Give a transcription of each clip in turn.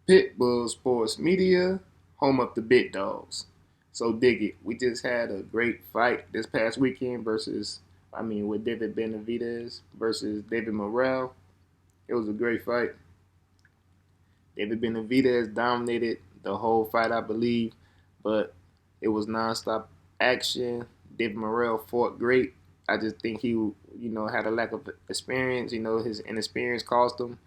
Pitbull Sports Media, home of the big dogs. So dig it. We just had a great fight this past weekend with David Benavidez versus David Morrell. It was a great fight. David Benavidez dominated the whole fight, I believe, but it was nonstop action. David Morrell fought great. I just think he had a lack of experience. His inexperience cost him.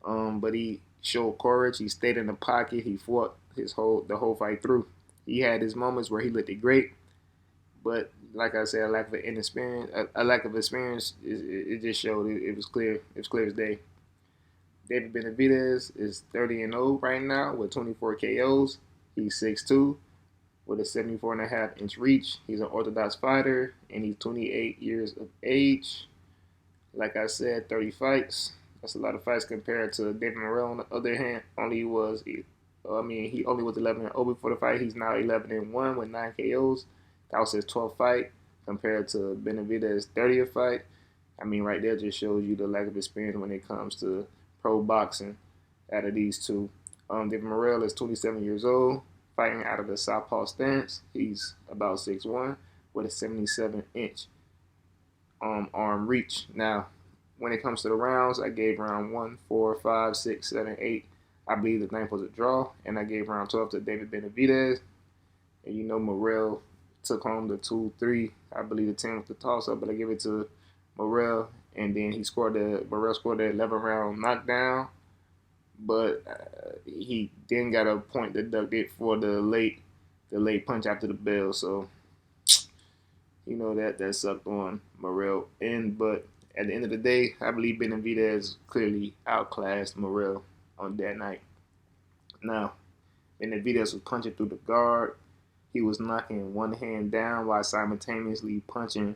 But he showed courage. He stayed in the pocket. He fought the whole fight through. He had his moments where he looked great, but like I said, a lack of experience. It just showed. It was clear. It was clear as day. David Benavidez is 30-0 right now with 24 KOs. He's 6'2", with a 74.5-inch reach. He's an orthodox fighter, and he's 28 years of age. Like I said, 30 fights. That's a lot of fights compared to David Morrell. On the other hand, he only was 11-0 before the fight. He's now 11-1 with 9 KOs. That was his 12th fight compared to Benavidez's 30th fight. Right there just shows you the lack of experience when it comes to pro boxing out of these two. David Morrell is 27 years old, fighting out of the southpaw stance. He's about 6'1", with a 77-inch arm reach. Now, when it comes to the rounds, I gave round 1, 4, 5, 6, 7, 8. I believe the ninth was a draw, and I gave round 12 to David Benavidez. And Morrell took home the 2, 3. I believe the 10 was the toss-up, but I give it to Morrell. And then Morrell scored the 11th-round knockdown, but he then got a point deducted for the late punch after the bell. So that sucked on Morrell. But at the end of the day, I believe Benavidez clearly outclassed Morrell on that night. Now, Benavidez was punching through the guard. He was knocking one hand down while simultaneously punching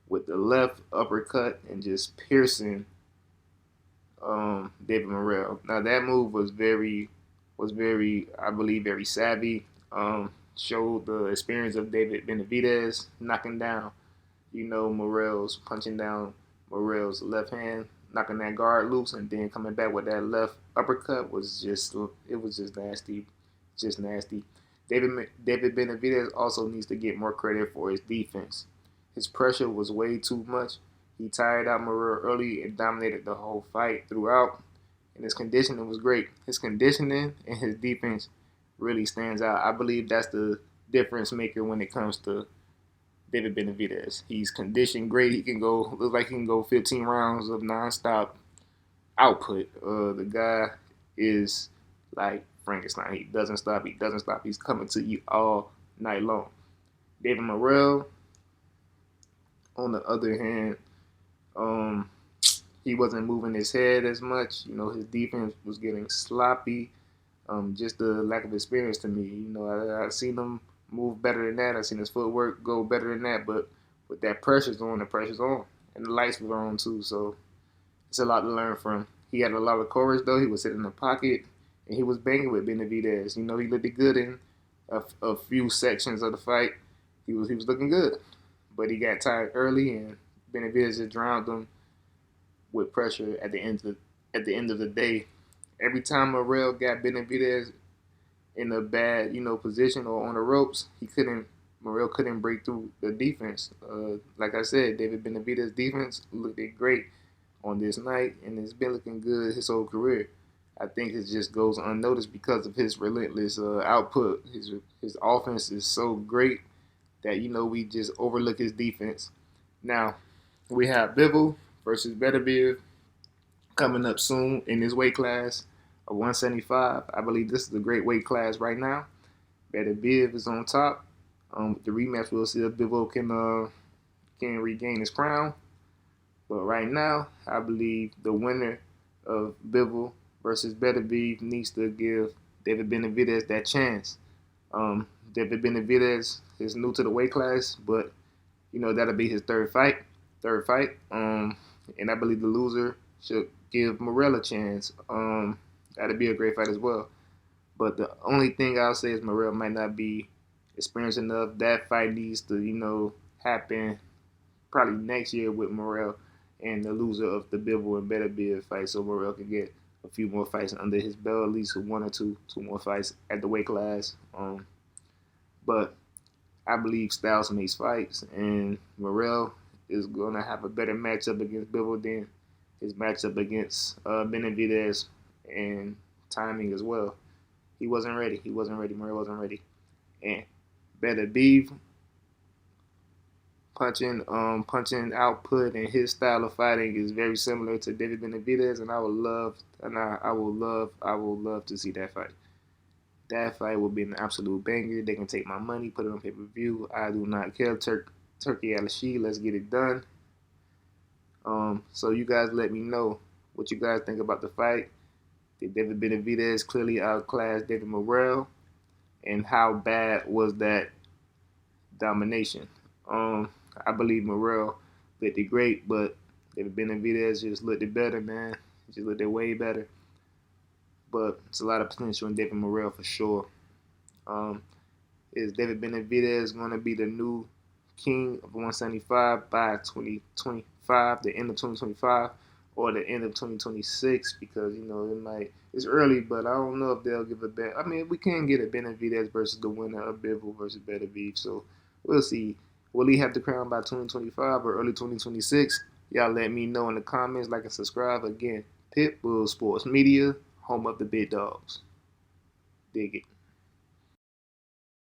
with the left uppercut and just piercing David Morrell. Now that move was very, I believe, very savvy. Showed the experience of David Benavidez knocking down, Morrell's punching down Morrell's left hand, knocking that guard loose, and then coming back with that left uppercut was just nasty, just nasty. David Benavidez also needs to get more credit for his defense. His pressure was way too much. He tired out Morrell early and dominated the whole fight throughout. And his conditioning was great. His conditioning and his defense really stands out. I believe that's the difference maker when it comes to David Benavidez. He's conditioned great. Looks like he can go 15 rounds of nonstop output. The guy is like Frankenstein. He doesn't stop. He's coming to you all night long. David Morrell, on the other hand, he wasn't moving his head as much. His defense was getting sloppy. Just the lack of experience to me. I've seen him move better than that. I've seen his footwork go better than that. But with that pressure's on, and the lights were on too. So it's a lot to learn from. He had a lot of courage though. He was sitting in the pocket and he was banging with Benavidez. He looked good in a few sections of the fight. He was looking good. But he got tired early, and Benavidez just drowned him with pressure at the end of the day. Every time Morrell got Benavidez in a bad, position or on the ropes, Morrell couldn't break through the defense. Like I said, David Benavidez's defense looked great on this night, and it's been looking good his whole career. I think it just goes unnoticed because of his relentless output. His offense is so great that we just overlook his defense. Now we have Bivol versus Benavidez coming up soon in his weight class of 175. I believe this is a great weight class right now. Benavidez is on top. With the rematch, we'll see if Bivol can regain his crown. But right now, I believe the winner of Bivol versus Benavidez needs to give David Benavidez that chance. David Benavidez is new to the weight class, but that'll be his third fight. And I believe the loser should give Morrell a chance. That'll be a great fight as well. But the only thing I'll say is Morrell might not be experienced enough. That fight needs to happen probably next year with Morrell and the loser of the Bivol and Benavidez fight, so Morrell can get a few more fights under his belt, at least one or two more fights at the weight class. But I believe Styles makes fights, and Morrell is gonna have a better matchup against Bivol than his matchup against Benavidez, and timing as well. He wasn't ready. He wasn't ready. Morrell wasn't ready. And Benavidez punching output and his style of fighting is very similar to David Benavidez, and I would love to see that fight. That fight will be an absolute banger. They can take my money, put it on pay-per-view. I do not care. Turkey Al-Shi, let's get it done. So you guys let me know what you guys think about the fight. Did David Benavidez clearly outclass David Morrell? And how bad was that domination? I believe Morrell looked it great, but David Benavidez just looked it better, man. He just looked it way better. But it's a lot of potential in David Morrell for sure. Is David Benavidez going to be the new king of 175 by 2025, the end of 2025, or the end of 2026? Because it's early, but I don't know if they'll give a bet. I mean, we can get a Benavidez versus the winner of Bivol versus Benavidez, so we'll see. Will he have the crown by 2025 or early 2026? Y'all let me know in the comments. Like and subscribe. Again, Pitbull Sports Media, home of the big dogs. Dig it.